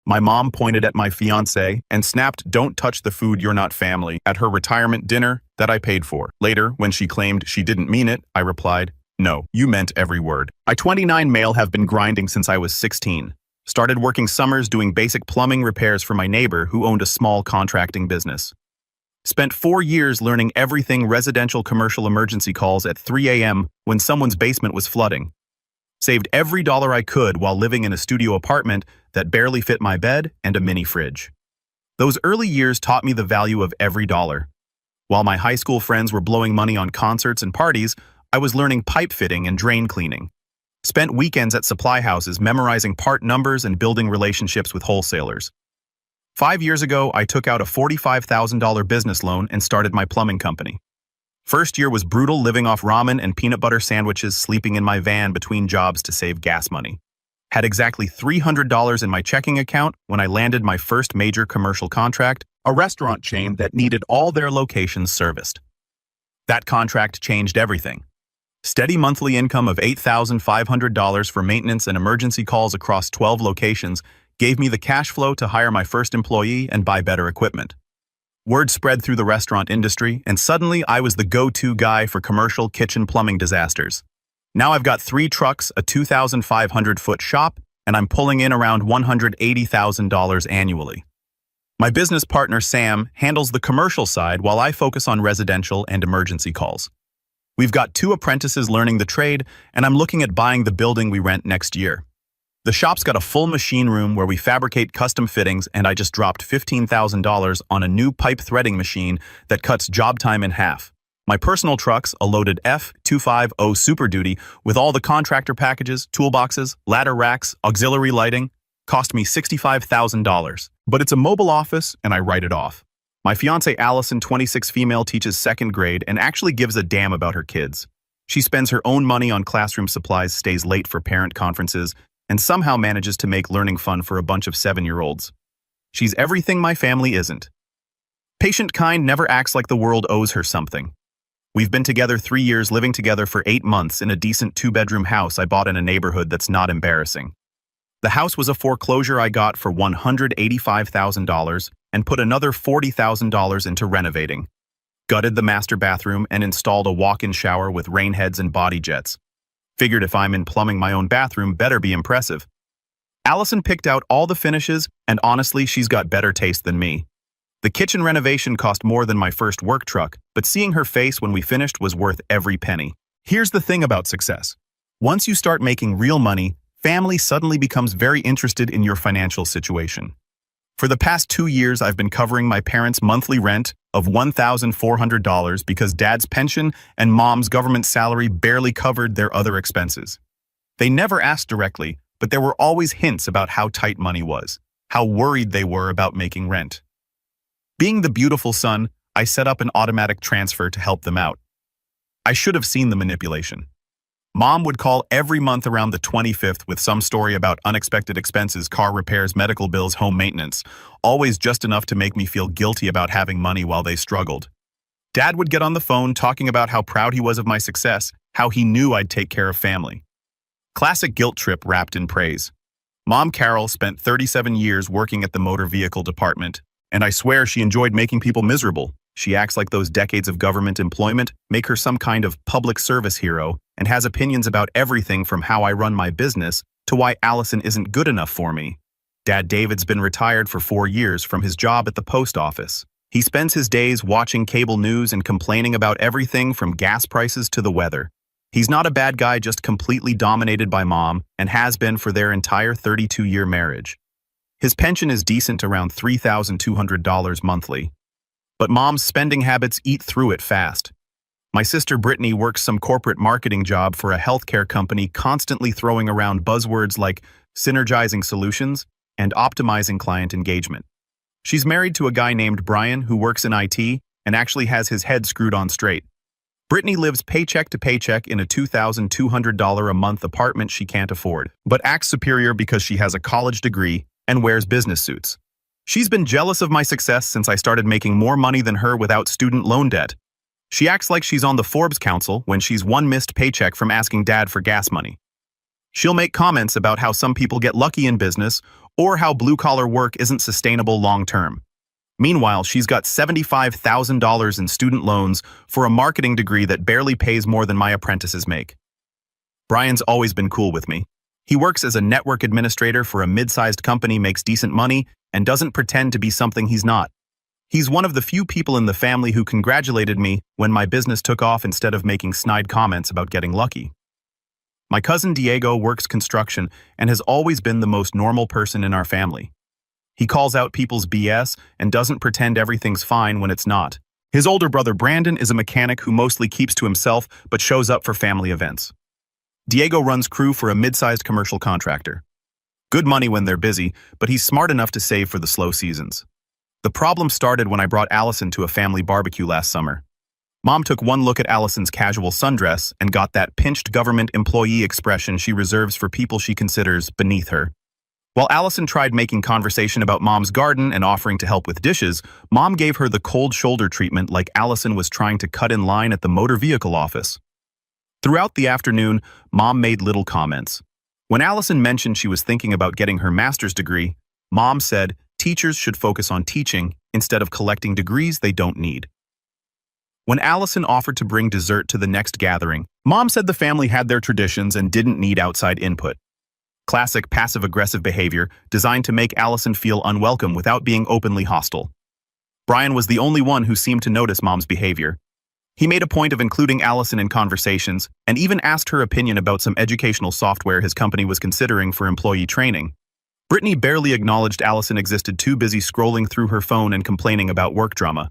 My mom pointed at my fiancé and snapped, "Don't touch the food, you're not family," at her retirement dinner that I paid for. Later, when she claimed she didn't mean it, I replied, "No, you meant every word." I 29 male have been grinding since I was 16. Started working summers doing basic plumbing repairs for my neighbor who owned a small contracting business. Spent 4 years learning everything residential commercial emergency calls at 3 a.m. when someone's basement was flooding. Saved every dollar I could while living in a studio apartment that barely fit my bed and a mini fridge. Those early years taught me the value of every dollar. While my high school friends were blowing money on concerts and parties, I was learning pipe fitting and drain cleaning. Spent weekends at supply houses memorizing part numbers and building relationships with wholesalers. 5 years ago, I took out a $45,000 business loan and started my plumbing company. First year was brutal, living off ramen and peanut butter sandwiches, sleeping in my van between jobs to save gas money. Had exactly $300 in my checking account when I landed my first major commercial contract, a restaurant chain that needed all their locations serviced. That contract changed everything. Steady monthly income of $8,500 for maintenance and emergency calls across 12 locations gave me the cash flow to hire my first employee and buy better equipment. Word spread through the restaurant industry, and suddenly I was the go-to guy for commercial kitchen plumbing disasters. Now I've got 3 trucks, a 2,500-foot shop, and I'm pulling in around $180,000 annually. My business partner, Sam, handles the commercial side while I focus on residential and emergency calls. We've got 2 apprentices learning the trade, and I'm looking at buying the building we rent next year. The shop's got a full machine room where we fabricate custom fittings, and I just dropped $15,000 on a new pipe threading machine that cuts job time in half. My personal truck's a loaded F250 Super Duty with all the contractor packages, toolboxes, ladder racks, auxiliary lighting, cost me $65,000. But it's a mobile office, and I write it off. My fiancée Allison, 26 female, teaches 2nd grade and actually gives a damn about her kids. She spends her own money on classroom supplies, stays late for parent conferences, and somehow manages to make learning fun for a bunch of 7-year-olds. She's everything my family isn't. Patient kind never acts like the world owes her something. We've been together 3 years, living together for 8 months in a decent 2-bedroom house I bought in a neighborhood that's not embarrassing. The house was a foreclosure I got for $185,000 and put another $40,000 into renovating. Gutted the master bathroom and installed a walk-in shower with rain heads and body jets. Figured if I'm in plumbing my own bathroom, better be impressive. Allison picked out all the finishes, and honestly, she's got better taste than me. The kitchen renovation cost more than my first work truck, but seeing her face when we finished was worth every penny. Here's the thing about success. Once you start making real money, family suddenly becomes very interested in your financial situation. For the past 2 years, I've been covering my parents' monthly rent of $1,400 because Dad's pension and Mom's government salary barely covered their other expenses. They never asked directly, but there were always hints about how tight money was, how worried they were about making rent. Being the beautiful son, I set up an automatic transfer to help them out. I should have seen the manipulation. Mom would call every month around the 25th with some story about unexpected expenses, car repairs, medical bills, home maintenance, always just enough to make me feel guilty about having money while they struggled. Dad would get on the phone talking about how proud he was of my success, how he knew I'd take care of family. Classic guilt trip wrapped in praise. Mom Carol spent 37 years working at the motor vehicle department, and I swear she enjoyed making people miserable. She acts like those decades of government employment make her some kind of public service hero and has opinions about everything from how I run my business to why Allison isn't good enough for me. Dad David's been retired for 4 years from his job at the post office. He spends his days watching cable news and complaining about everything from gas prices to the weather. He's not a bad guy, just completely dominated by Mom and has been for their entire 32-year marriage. His pension is decent, around $3,200 monthly. But Mom's spending habits eat through it fast. My sister Brittany works some corporate marketing job for a healthcare company, constantly throwing around buzzwords like synergizing solutions and optimizing client engagement. She's married to a guy named Brian who works in IT and actually has his head screwed on straight. Brittany lives paycheck to paycheck in a $2,200 a month apartment she can't afford, but acts superior because she has a college degree and wears business suits. She's been jealous of my success since I started making more money than her without student loan debt. She acts like she's on the Forbes Council when she's one missed paycheck from asking Dad for gas money. She'll make comments about how some people get lucky in business or how blue-collar work isn't sustainable long-term. Meanwhile, she's got $75,000 in student loans for a marketing degree that barely pays more than my apprentices make. Brian's always been cool with me. He works as a network administrator for a mid-sized company, makes decent money, and doesn't pretend to be something he's not. He's one of the few people in the family who congratulated me when my business took off instead of making snide comments about getting lucky. My cousin Diego works construction and has always been the most normal person in our family. He calls out people's BS and doesn't pretend everything's fine when it's not. His older brother Brandon is a mechanic who mostly keeps to himself but shows up for family events. Diego runs crew for a mid-sized commercial contractor. Good money when they're busy, but he's smart enough to save for the slow seasons. The problem started when I brought Allison to a family barbecue last summer. Mom took one look at Allison's casual sundress and got that pinched government employee expression she reserves for people she considers beneath her. While Allison tried making conversation about Mom's garden and offering to help with dishes, Mom gave her the cold shoulder treatment like Allison was trying to cut in line at the motor vehicle office. Throughout the afternoon, Mom made little comments. When Allison mentioned she was thinking about getting her master's degree, Mom said teachers should focus on teaching instead of collecting degrees they don't need. When Allison offered to bring dessert to the next gathering, Mom said the family had their traditions and didn't need outside input. Classic passive-aggressive behavior designed to make Allison feel unwelcome without being openly hostile. Brian was the only one who seemed to notice Mom's behavior. He made a point of including Allison in conversations and even asked her opinion about some educational software his company was considering for employee training. Brittany barely acknowledged Allison existed, too busy scrolling through her phone and complaining about work drama.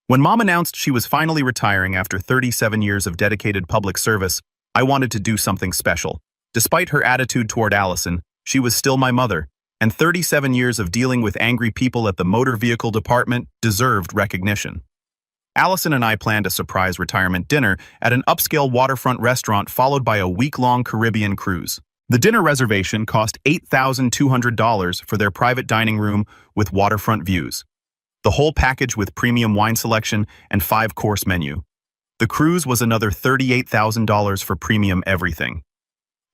When Mom announced she was finally retiring after 37 years of dedicated public service, I wanted to do something special. Despite her attitude toward Allison, she was still my mother, and 37 years of dealing with angry people at the motor vehicle department deserved recognition. Allison and I planned a surprise retirement dinner at an upscale waterfront restaurant followed by a week-long Caribbean cruise. The dinner reservation cost $8,200 for their private dining room with waterfront views. The whole package with premium wine selection and 5-course menu. The cruise was another $38,000 for premium everything.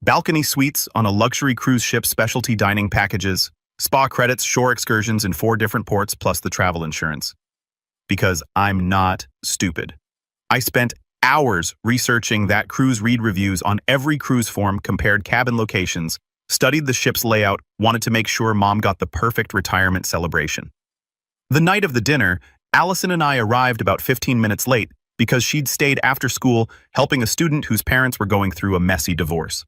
Balcony suites on a luxury cruise ship, specialty dining packages, spa credits, shore excursions in 4 different ports, plus the travel insurance. Because I'm not stupid. I spent hours researching that cruise, read reviews on every cruise form, compared cabin locations, studied the ship's layout, wanted to make sure Mom got the perfect retirement celebration. The night of the dinner, Allison and I arrived about 15 minutes late because she'd stayed after school helping a student whose parents were going through a messy divorce.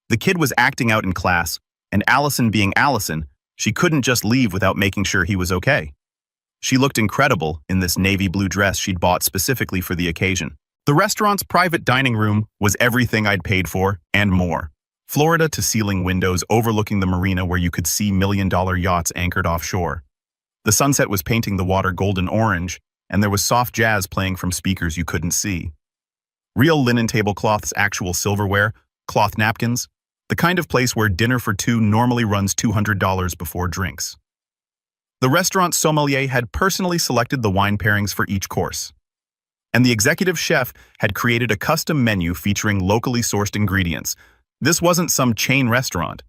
The kid was acting out in class, and Allison being Allison, she couldn't just leave without making sure he was okay. She looked incredible in this navy blue dress she'd bought specifically for the occasion. The restaurant's private dining room was everything I'd paid for and more. Florida-to-ceiling windows overlooking the marina where you could see million-dollar yachts anchored offshore. The sunset was painting the water golden orange, and there was soft jazz playing from speakers you couldn't see. Real linen tablecloths, actual silverware, cloth napkins, the kind of place where dinner for 2 normally runs $200 before drinks. The restaurant sommelier had personally selected the wine pairings for each course. And the executive chef had created a custom menu featuring locally sourced ingredients. This wasn't some chain restaurant.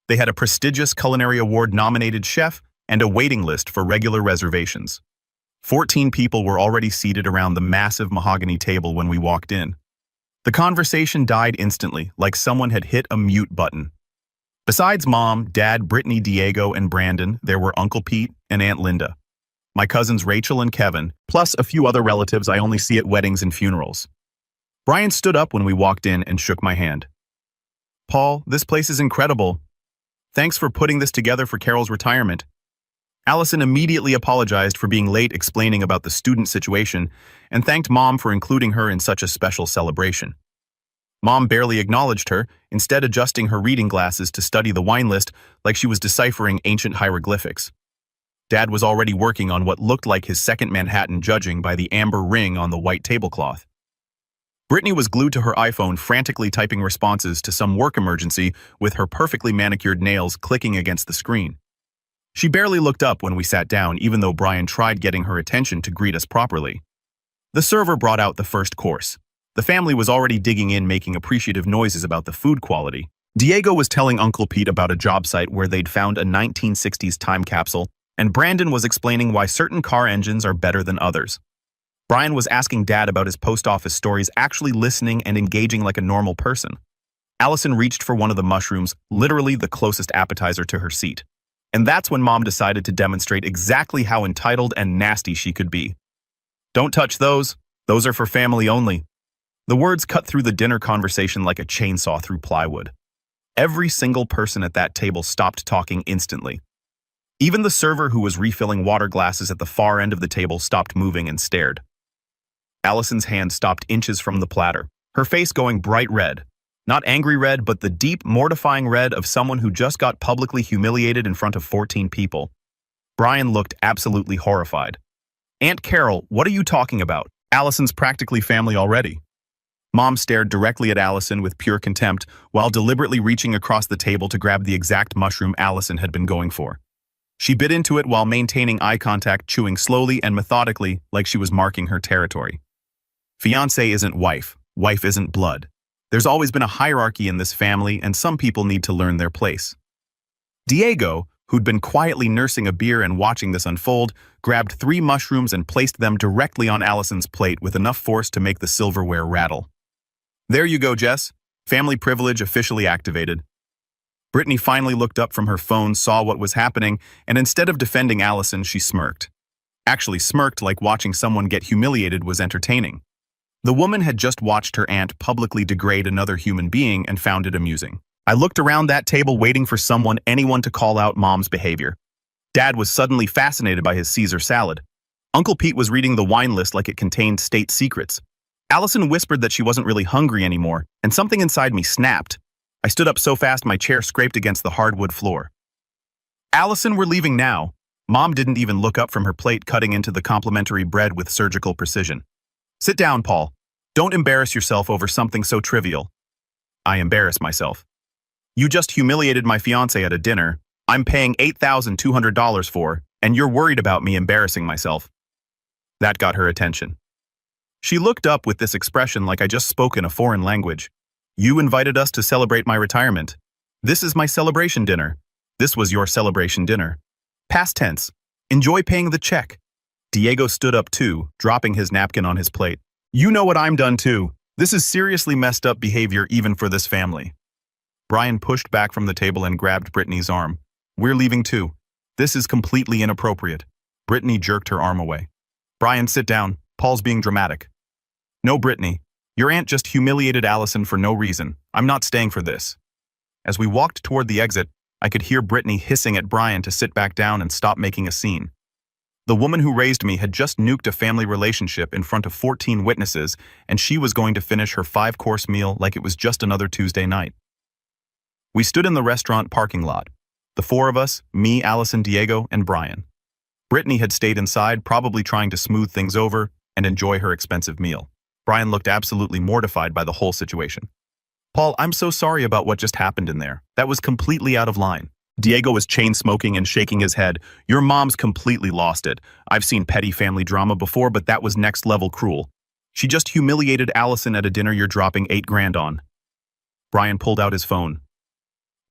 They had a prestigious Culinary Award-nominated chef and a waiting list for regular reservations. 14 people were already seated around the massive mahogany table when we walked in. The conversation died instantly, like someone had hit a mute button. Besides Mom, Dad, Brittany, Diego, and Brandon, there were Uncle Pete and Aunt Linda. My cousins Rachel and Kevin, plus a few other relatives I only see at weddings and funerals. Brian stood up when we walked in and shook my hand. "Paul, this place is incredible. Thanks for putting this together for Carol's retirement." Allison immediately apologized for being late, explaining about the student situation, and thanked Mom for including her in such a special celebration. Mom barely acknowledged her, instead adjusting her reading glasses to study the wine list like she was deciphering ancient hieroglyphics. Dad was already working on what looked like his second Manhattan, judging by the amber ring on the white tablecloth. Brittany was glued to her iPhone, frantically typing responses to some work emergency with her perfectly manicured nails clicking against the screen. She barely looked up when we sat down, even though Brian tried getting her attention to greet us properly. The server brought out the first course. The family was already digging in, making appreciative noises about the food quality. Diego was telling Uncle Pete about a job site where they'd found a 1960s time capsule, and Brandon was explaining why certain car engines are better than others. Brian was asking Dad about his post office stories, actually listening and engaging like a normal person. Allison reached for one of the mushrooms, literally the closest appetizer to her seat. And that's when Mom decided to demonstrate exactly how entitled and nasty she could be. "Don't touch those. Those are for family only." The words cut through the dinner conversation like a chainsaw through plywood. Every single person at that table stopped talking instantly. Even the server who was refilling water glasses at the far end of the table stopped moving and stared. Allison's hand stopped inches from the platter, her face going bright red. Not angry red, but the deep, mortifying red of someone who just got publicly humiliated in front of 14 people. Brian looked absolutely horrified. "Aunt Carol, what are you talking about? Allison's practically family already." Mom stared directly at Allison with pure contempt while deliberately reaching across the table to grab the exact mushroom Allison had been going for. She bit into it while maintaining eye contact, chewing slowly and methodically like she was marking her territory. Fiancé isn't wife. Wife isn't blood. There's always been a hierarchy in this family, and some people need to learn their place. Diego, who'd been quietly nursing a beer and watching this unfold, grabbed 3 mushrooms and placed them directly on Allison's plate with enough force to make the silverware rattle. "There you go, Jess. Family privilege officially activated." Brittany finally looked up from her phone, saw what was happening, and instead of defending Allison, she smirked. Actually smirked like watching someone get humiliated was entertaining. The woman had just watched her aunt publicly degrade another human being and found it amusing. I looked around that table waiting for anyone to call out Mom's behavior. Dad was suddenly fascinated by his Caesar salad. Uncle Pete was reading the wine list like it contained state secrets. Allison whispered that she wasn't really hungry anymore, and something inside me snapped. I stood up so fast my chair scraped against the hardwood floor. "Allison, we're leaving now." Mom didn't even look up from her plate, cutting into the complimentary bread with surgical precision. "Sit down, Paul. Don't embarrass yourself over something so trivial." "I embarrass myself. You just humiliated my fiancé at a dinner I'm paying $8,200 for, and you're worried about me embarrassing myself." That got her attention. She looked up with this expression like I just spoke in a foreign language. "You invited us to celebrate my retirement. This is my celebration dinner. This was your celebration dinner. Past tense. Enjoy paying the check." Diego stood up too, dropping his napkin on his plate. "You know what I'm done too. This is seriously messed up behavior even for this family." Brian pushed back from the table and grabbed Brittany's arm. "We're leaving too. This is completely inappropriate." Brittany jerked her arm away. "Brian, sit down. Paul's being dramatic." "No, Brittany. Your aunt just humiliated Allison for no reason. I'm not staying for this." As we walked toward the exit, I could hear Brittany hissing at Brian to sit back down and stop making a scene. The woman who raised me had just nuked a family relationship in front of 14 witnesses, and she was going to finish her 5-course meal like it was just another Tuesday night. We stood in the restaurant parking lot. The 4 of us, me, Allison, Diego, and Brian. Brittany had stayed inside, probably trying to smooth things over and enjoy her expensive meal. Brian looked absolutely mortified by the whole situation. "Paul, I'm so sorry about what just happened in there. That was completely out of line." Diego was chain-smoking and shaking his head. "Your mom's completely lost it. I've seen petty family drama before, but that was next-level cruel. She just humiliated Allison at a dinner you're dropping $8,000 on." Brian pulled out his phone.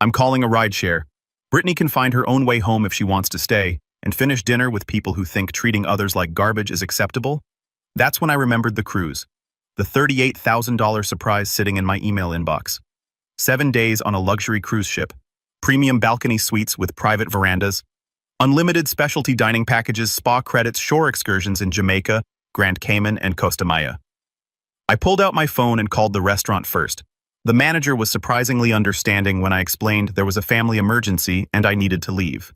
"I'm calling a rideshare. Brittany can find her own way home if she wants to stay, and finish dinner with people who think treating others like garbage is acceptable." That's when I remembered the cruise. The $38,000 surprise sitting in my email inbox. 7 days on a luxury cruise ship. Premium balcony suites with private verandas. Unlimited specialty dining packages, spa credits, shore excursions in Jamaica, Grand Cayman, and Costa Maya. I pulled out my phone and called the restaurant first. The manager was surprisingly understanding when I explained there was a family emergency and I needed to leave.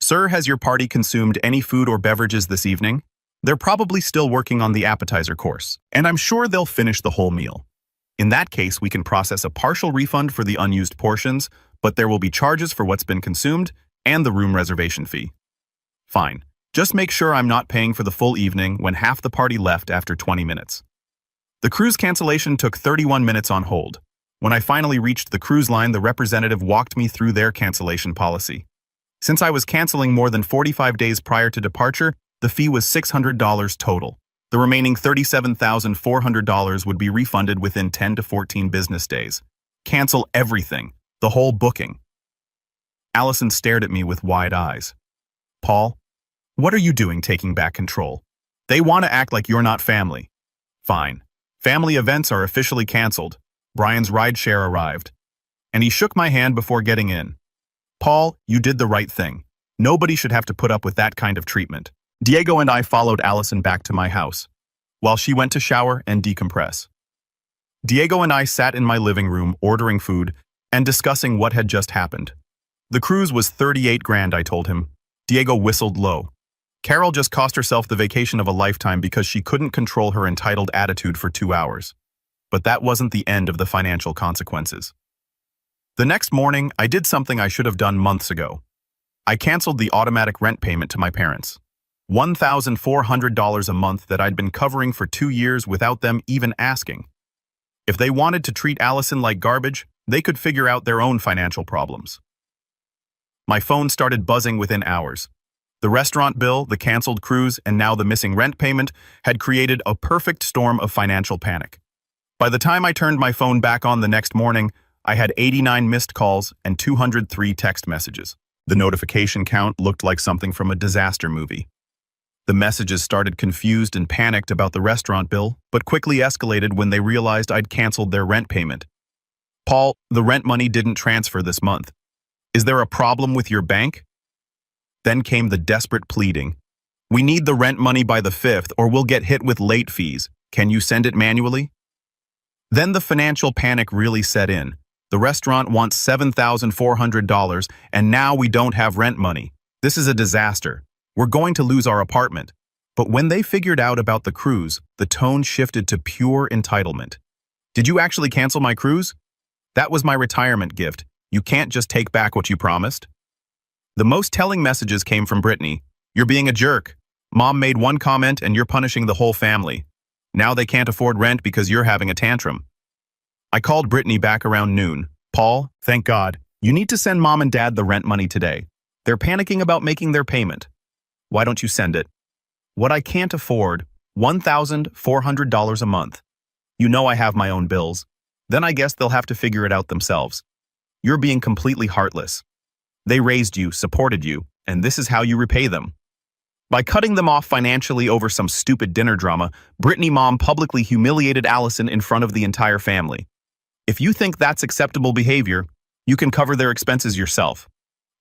"Sir, has your party consumed any food or beverages this evening? They're probably still working on the appetizer course, and I'm sure they'll finish the whole meal. In that case, we can process a partial refund for the unused portions, but there will be charges for what's been consumed and the room reservation fee." "Fine. Just make sure I'm not paying for the full evening when half the party left after 20 minutes. The cruise cancellation took 31 minutes on hold. When I finally reached the cruise line, the representative walked me through their cancellation policy. Since I was canceling more than 45 days prior to departure, the fee was $600 total. The remaining $37,400 would be refunded within 10 to 14 business days. Cancel everything. The whole booking. Allison stared at me with wide eyes. Paul, what are you doing taking back control? They want to act like you're not family. Fine. Family events are officially canceled. Brian's rideshare arrived. And he shook my hand before getting in. Paul, you did the right thing. Nobody should have to put up with that kind of treatment. Diego and I followed Allison back to my house, while she went to shower and decompress. Diego and I sat in my living room ordering food and discussing what had just happened. The cruise was 38 grand, I told him. Diego whistled low. Carol just cost herself the vacation of a lifetime because she couldn't control her entitled attitude for 2 hours. But that wasn't the end of the financial consequences. The next morning, I did something I should have done months ago. I canceled the automatic rent payment to my parents. $1,400 a month that I'd been covering for 2 years without them even asking. If they wanted to treat Allison like garbage, they could figure out their own financial problems. My phone started buzzing within hours. The restaurant bill, the canceled cruise, and now the missing rent payment had created a perfect storm of financial panic. By the time I turned my phone back on the next morning, I had 89 missed calls and 203 text messages. The notification count looked like something from a disaster movie. The messages started confused and panicked about the restaurant bill, but quickly escalated when they realized I'd canceled their rent payment. Paul, the rent money didn't transfer this month. Is there a problem with your bank? Then came the desperate pleading. We need the rent money by the 5th or we'll get hit with late fees. Can you send it manually? Then the financial panic really set in. The restaurant wants $7,400 and now we don't have rent money. This is a disaster. We're going to lose our apartment. But when they figured out about the cruise, the tone shifted to pure entitlement. Did you actually cancel my cruise? That was my retirement gift. You can't just take back what you promised. The most telling messages came from Brittany. You're being a jerk. Mom made one comment and you're punishing the whole family. Now they can't afford rent because you're having a tantrum. I called Brittany back around noon. Paul, thank God. You need to send Mom and Dad the rent money today. They're panicking about making their payment. Why don't you send it? What I can't afford, $1,400 a month. You know I have my own bills. Then I guess they'll have to figure it out themselves. You're being completely heartless. They raised you, supported you, and this is how you repay them. By cutting them off financially over some stupid dinner drama, Brittany Mom publicly humiliated Allison in front of the entire family. If you think that's acceptable behavior, you can cover their expenses yourself.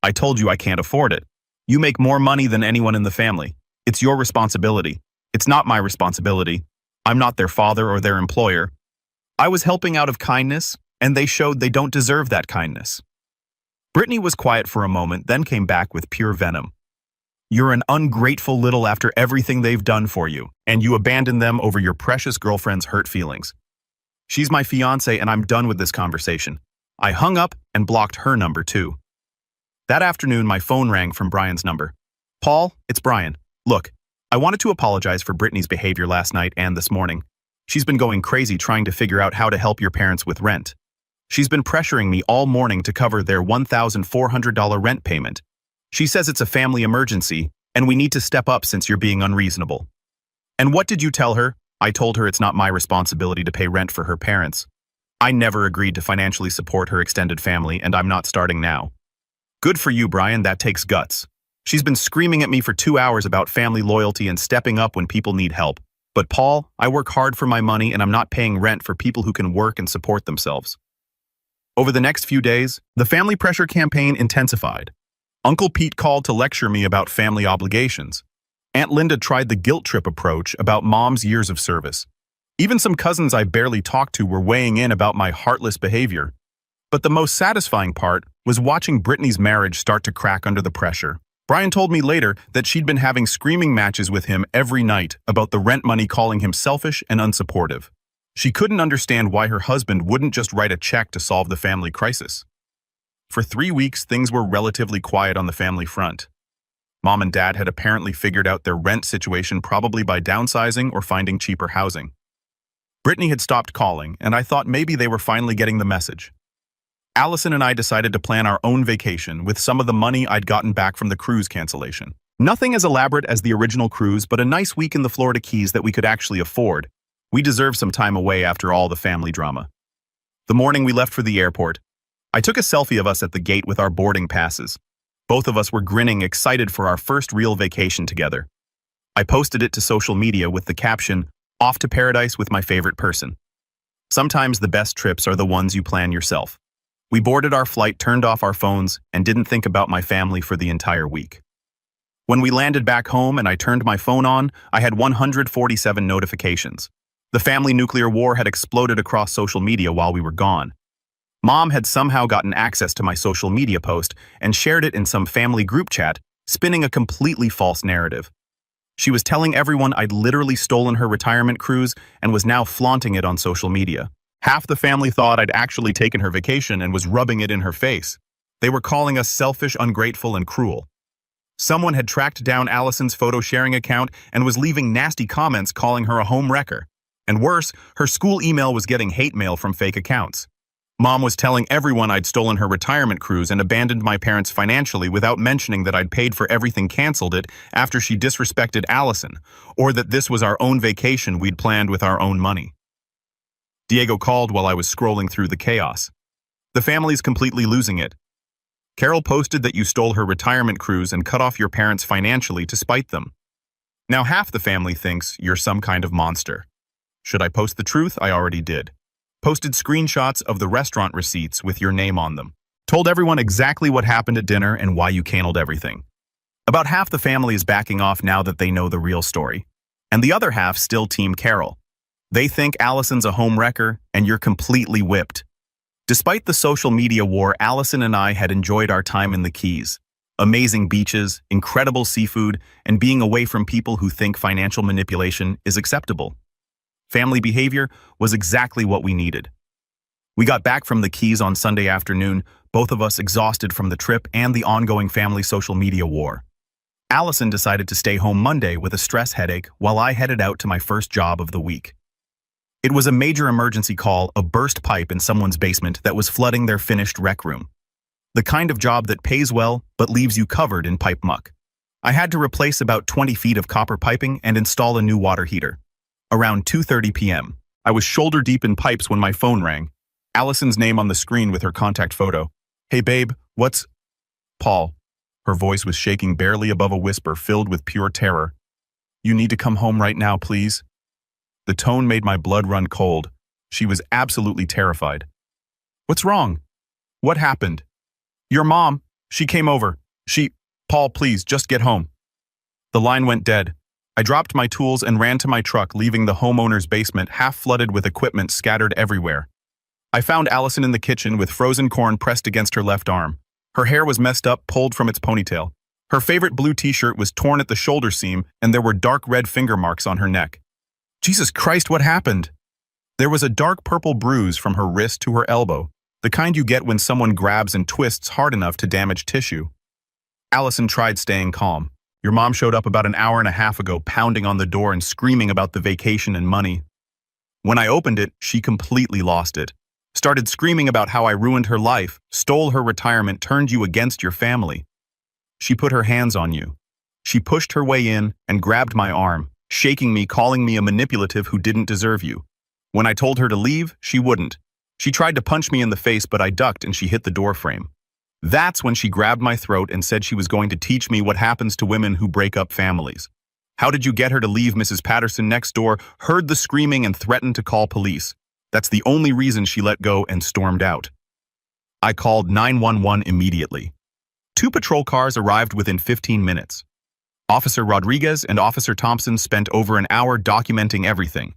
I told you I can't afford it. You make more money than anyone in the family. It's your responsibility. It's not my responsibility. I'm not their father or their employer. I was helping out of kindness, and they showed they don't deserve that kindness. Brittany was quiet for a moment, then came back with pure venom. You're an ungrateful little after everything they've done for you, and you abandon them over your precious girlfriend's hurt feelings. She's my fiancée, and I'm done with this conversation. I hung up and blocked her number too. That afternoon, my phone rang from Brian's number. Paul, it's Brian. Look, I wanted to apologize for Brittany's behavior last night and this morning. She's been going crazy trying to figure out how to help your parents with rent. She's been pressuring me all morning to cover their $1,400 rent payment. She says it's a family emergency, and we need to step up since you're being unreasonable. And what did you tell her? I told her it's not my responsibility to pay rent for her parents. I never agreed to financially support her extended family, and I'm not starting now. Good for you, Brian, that takes guts. She's been screaming at me for 2 hours about family loyalty and stepping up when people need help. But Paul, I work hard for my money and I'm not paying rent for people who can work and support themselves. Over the next few days, the family pressure campaign intensified. Uncle Pete called to lecture me about family obligations. Aunt Linda tried the guilt trip approach about Mom's years of service. Even some cousins I barely talked to were weighing in about my heartless behavior. But the most satisfying part was watching Brittany's marriage start to crack under the pressure. Brian told me later that she'd been having screaming matches with him every night about the rent money, calling him selfish and unsupportive. She couldn't understand why her husband wouldn't just write a check to solve the family crisis. For 3 weeks, things were relatively quiet on the family front. Mom and Dad had apparently figured out their rent situation, probably by downsizing or finding cheaper housing. Brittany had stopped calling, and I thought maybe they were finally getting the message. Allison and I decided to plan our own vacation with some of the money I'd gotten back from the cruise cancellation. Nothing as elaborate as the original cruise, but a nice week in the Florida Keys that we could actually afford. We deserved some time away after all the family drama. The morning we left for the airport, I took a selfie of us at the gate with our boarding passes. Both of us were grinning, excited for our first real vacation together. I posted it to social media with the caption, "Off to paradise with my favorite person." Sometimes the best trips are the ones you plan yourself. We boarded our flight, turned off our phones, and didn't think about my family for the entire week. When we landed back home and I turned my phone on, I had 147 notifications. The family nuclear war had exploded across social media while we were gone. Mom had somehow gotten access to my social media post and shared it in some family group chat, spinning a completely false narrative. She was telling everyone I'd literally stolen her retirement cruise and was now flaunting it on social media. Half the family thought I'd actually taken her vacation and was rubbing it in her face. They were calling us selfish, ungrateful, and cruel. Someone had tracked down Allison's photo-sharing account and was leaving nasty comments calling her a home wrecker. And worse, her school email was getting hate mail from fake accounts. Mom was telling everyone I'd stolen her retirement cruise and abandoned my parents financially without mentioning that I'd paid for everything, canceled it after she disrespected Allison, or that this was our own vacation we'd planned with our own money. Diego called while I was scrolling through the chaos. The family's completely losing it. Carol posted that you stole her retirement cruise and cut off your parents financially to spite them. Now half the family thinks you're some kind of monster. Should I post the truth? I already did. Posted screenshots of the restaurant receipts with your name on them. Told everyone exactly what happened at dinner and why you canceled everything. About half the family is backing off now that they know the real story. And the other half still team Carol. They think Allison's a home wrecker and you're completely whipped. Despite the social media war, Allison and I had enjoyed our time in the Keys. Amazing beaches, incredible seafood, and being away from people who think financial manipulation is acceptable. Family behavior was exactly what we needed. We got back from the Keys on Sunday afternoon, both of us exhausted from the trip and the ongoing family social media war. Allison decided to stay home Monday with a stress headache while I headed out to my first job of the week. It was a major emergency call, a burst pipe in someone's basement that was flooding their finished rec room. The kind of job that pays well but leaves you covered in pipe muck. I had to replace about 20 feet of copper piping and install a new water heater. Around 2:30 p.m., I was shoulder deep in pipes when my phone rang. Allison's name on the screen with her contact photo. "Hey babe, what's..." "Paul." Her voice was shaking barely above a whisper filled with pure terror. "You need to come home right now, please." The tone made my blood run cold. She was absolutely terrified. "What's wrong? What happened?" "Your mom. She came over. Paul, please, just get home." The line went dead. I dropped my tools and ran to my truck, leaving the homeowner's basement half flooded with equipment scattered everywhere. I found Allison in the kitchen with frozen corn pressed against her left arm. Her hair was messed up, pulled from its ponytail. Her favorite blue t-shirt was torn at the shoulder seam, and there were dark red finger marks on her neck. Jesus Christ, what happened? There was a dark purple bruise from her wrist to her elbow, the kind you get when someone grabs and twists hard enough to damage tissue. Allison tried staying calm. "Your mom showed up about an hour and a half ago, pounding on the door and screaming about the vacation and money." When I opened it, she completely lost it. Started screaming about how I ruined her life, stole her retirement, turned you against your family. She put her hands on you. She pushed her way in and grabbed my arm, shaking me, calling me a manipulative who didn't deserve you. When I told her to leave, she wouldn't. She tried to punch me in the face, but I ducked and she hit the door frame. That's when she grabbed my throat and said she was going to teach me what happens to women who break up families. How did you get her to leave? Mrs. Patterson next door heard the screaming and threatened to call police. That's the only reason she let go and stormed out. I called 911 immediately. 2 patrol cars arrived within 15 minutes. Officer Rodriguez and Officer Thompson spent over an hour documenting everything.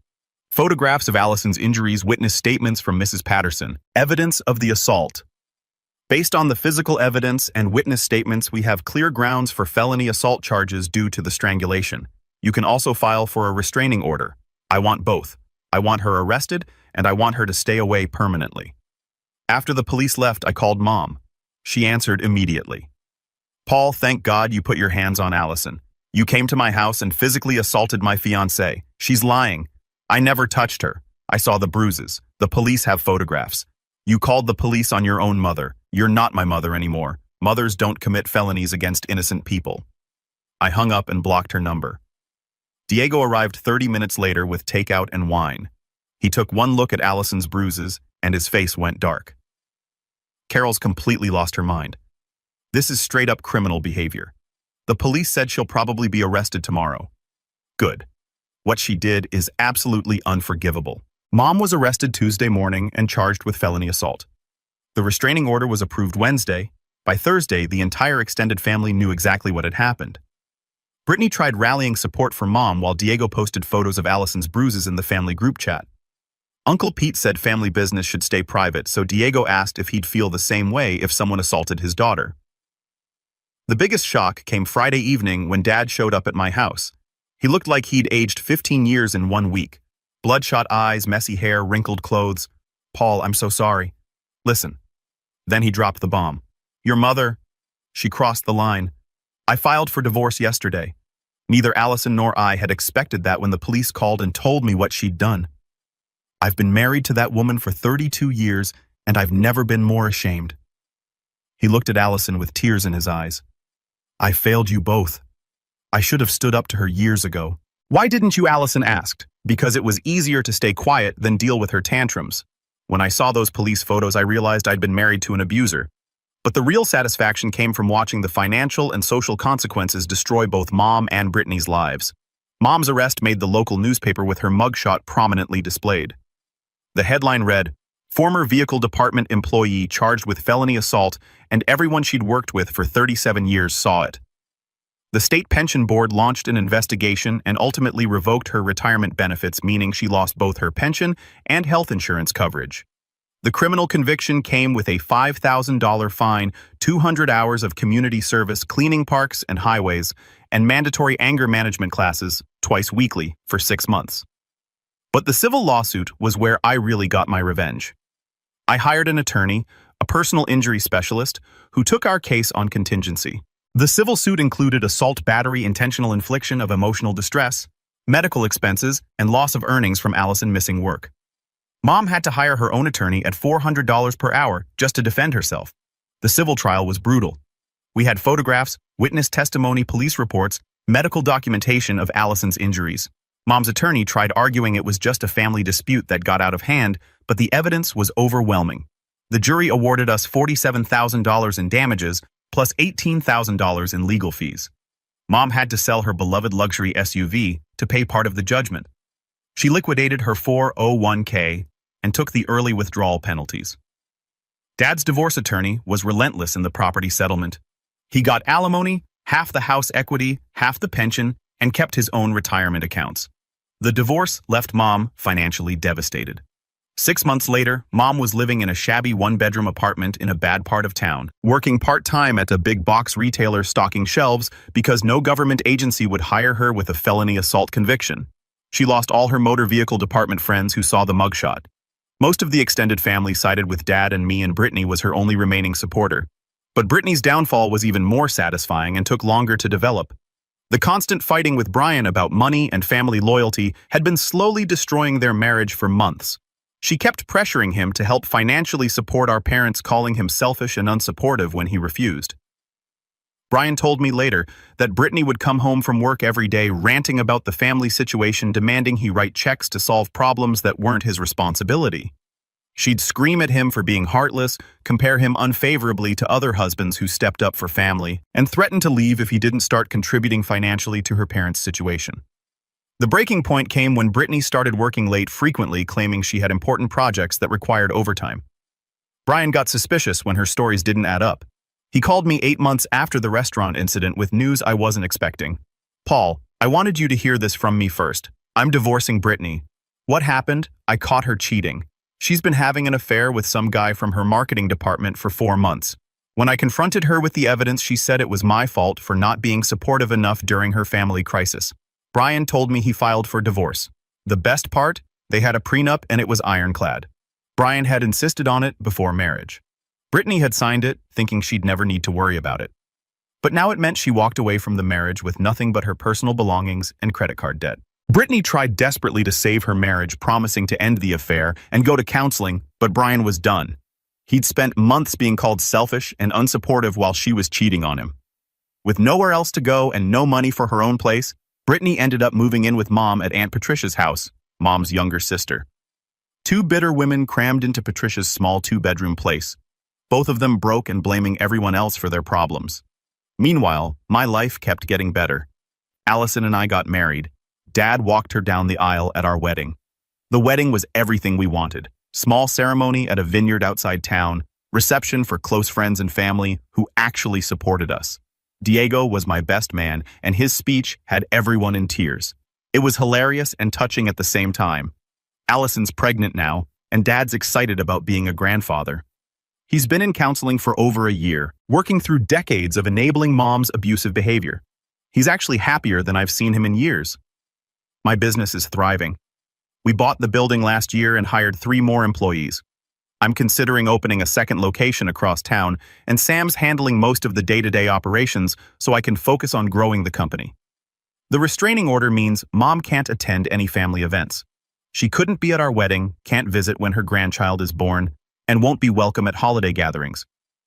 Photographs of Allison's injuries, witness statements from Mrs. Patterson, evidence of the assault. Based on the physical evidence and witness statements, we have clear grounds for felony assault charges due to the strangulation. You can also file for a restraining order. I want both. I want her arrested, and I want her to stay away permanently. After the police left, I called Mom. She answered immediately. "Paul, thank God you put your hands on Allison. You came to my house and physically assaulted my fiancée. She's lying. I never touched her. I saw the bruises. The police have photographs. You called the police on your own mother. You're not my mother anymore. Mothers don't commit felonies against innocent people." I hung up and blocked her number. Diego arrived 30 minutes later with takeout and wine. He took one look at Allison's bruises, and his face went dark. Carol's completely lost her mind. This is straight-up criminal behavior. The police said she'll probably be arrested tomorrow. Good. What she did is absolutely unforgivable. Mom was arrested Tuesday morning and charged with felony assault. The restraining order was approved Wednesday. By Thursday, the entire extended family knew exactly what had happened. Brittany tried rallying support for Mom while Diego posted photos of Allison's bruises in the family group chat. Uncle Pete said family business should stay private, so Diego asked if he'd feel the same way if someone assaulted his daughter. The biggest shock came Friday evening when Dad showed up at my house. He looked like he'd aged 15 years in 1 week. Bloodshot eyes, messy hair, wrinkled clothes. "Paul, I'm so sorry. Listen." Then he dropped the bomb. "Your mother, she crossed the line. I filed for divorce yesterday. Neither Allison nor I had expected that when the police called and told me what she'd done. I've been married to that woman for 32 years, and I've never been more ashamed." He looked at Allison with tears in his eyes. "I failed you both. I should have stood up to her years ago." "Why didn't you?" Allison asked. "Because it was easier to stay quiet than deal with her tantrums. When I saw those police photos, I realized I'd been married to an abuser. But the real satisfaction came from watching the financial and social consequences destroy both Mom and Brittany's lives." Mom's arrest made the local newspaper with her mugshot prominently displayed. The headline read, "Former Vehicle Department employee charged with felony assault, and everyone she'd worked with for 37 years saw it." The state pension board launched an investigation and ultimately revoked her retirement benefits, meaning she lost both her pension and health insurance coverage. The criminal conviction came with a $5,000 fine, 200 hours of community service cleaning parks and highways, and mandatory anger management classes twice weekly for 6 months. But the civil lawsuit was where I really got my revenge. I hired an attorney, a personal injury specialist, who took our case on contingency. The civil suit included assault, battery, intentional infliction of emotional distress, medical expenses, and loss of earnings from Allison missing work. Mom had to hire her own attorney at $400 per hour just to defend herself. The civil trial was brutal. We had photographs, witness testimony, police reports, medical documentation of Allison's injuries. Mom's attorney tried arguing it was just a family dispute that got out of hand, but the evidence was overwhelming. The jury awarded us $47,000 in damages, plus $18,000 in legal fees. Mom had to sell her beloved luxury SUV to pay part of the judgment. She liquidated her 401k and took the early withdrawal penalties. Dad's divorce attorney was relentless in the property settlement. He got alimony, half the house equity, half the pension, and kept his own retirement accounts. The divorce left Mom financially devastated. 6 months later, Mom was living in a shabby one-bedroom apartment in a bad part of town, working part-time at a big box retailer stocking shelves because no government agency would hire her with a felony assault conviction. She lost all her motor vehicle department friends who saw the mugshot. Most of the extended family sided with Dad, and me and Brittany was her only remaining supporter. But Brittany's downfall was even more satisfying and took longer to develop. The constant fighting with Brian about money and family loyalty had been slowly destroying their marriage for months. She kept pressuring him to help financially support our parents, calling him selfish and unsupportive when he refused. Brian told me later that Brittany would come home from work every day ranting about the family situation, demanding he write checks to solve problems that weren't his responsibility. She'd scream at him for being heartless, compare him unfavorably to other husbands who stepped up for family, and threaten to leave if he didn't start contributing financially to her parents' situation. The breaking point came when Brittany started working late frequently, claiming she had important projects that required overtime. Brian got suspicious when her stories didn't add up. He called me 8 months after the restaurant incident with news I wasn't expecting. "Paul, I wanted you to hear this from me first. I'm divorcing Brittany. What happened? I caught her cheating. She's been having an affair with some guy from her marketing department for 4 months. When I confronted her with the evidence, she said it was my fault for not being supportive enough during her family crisis." Brian told me he filed for divorce. The best part? They had a prenup and it was ironclad. Brian had insisted on it before marriage. Brittany had signed it, thinking she'd never need to worry about it. But now it meant she walked away from the marriage with nothing but her personal belongings and credit card debt. Brittany tried desperately to save her marriage, promising to end the affair and go to counseling, but Brian was done. He'd spent months being called selfish and unsupportive while she was cheating on him. With nowhere else to go and no money for her own place, Brittany ended up moving in with Mom at Aunt Patricia's house, Mom's younger sister. 2 bitter women crammed into Patricia's small 2-bedroom place. both of them broke and blaming everyone else for their problems. Meanwhile, my life kept getting better. Allison and I got married. Dad walked her down the aisle at our wedding. The wedding was everything we wanted. Small ceremony at a vineyard outside town, reception for close friends and family who actually supported us. Diego was my best man, and his speech had everyone in tears. It was hilarious and touching at the same time. Allison's pregnant now, and Dad's excited about being a grandfather. He's been in counseling for over a year, working through decades of enabling Mom's abusive behavior. He's actually happier than I've seen him in years. My business is thriving. We bought the building last year and hired 3 more employees. I'm considering opening a second location across town, and Sam's handling most of the day-to-day operations so I can focus on growing the company. The restraining order means Mom can't attend any family events. She couldn't be at our wedding, can't visit when her grandchild is born, and won't be welcome at holiday gatherings.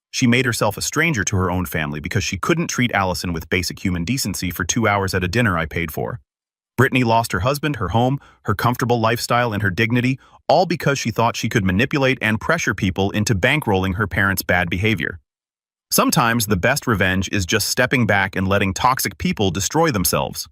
She made herself a stranger to her own family because she couldn't treat Allison with basic human decency for 2 hours at a dinner I paid for. Brittany lost her husband, her home, her comfortable lifestyle, and her dignity, all because she thought she could manipulate and pressure people into bankrolling her parents' bad behavior. Sometimes the best revenge is just stepping back and letting toxic people destroy themselves.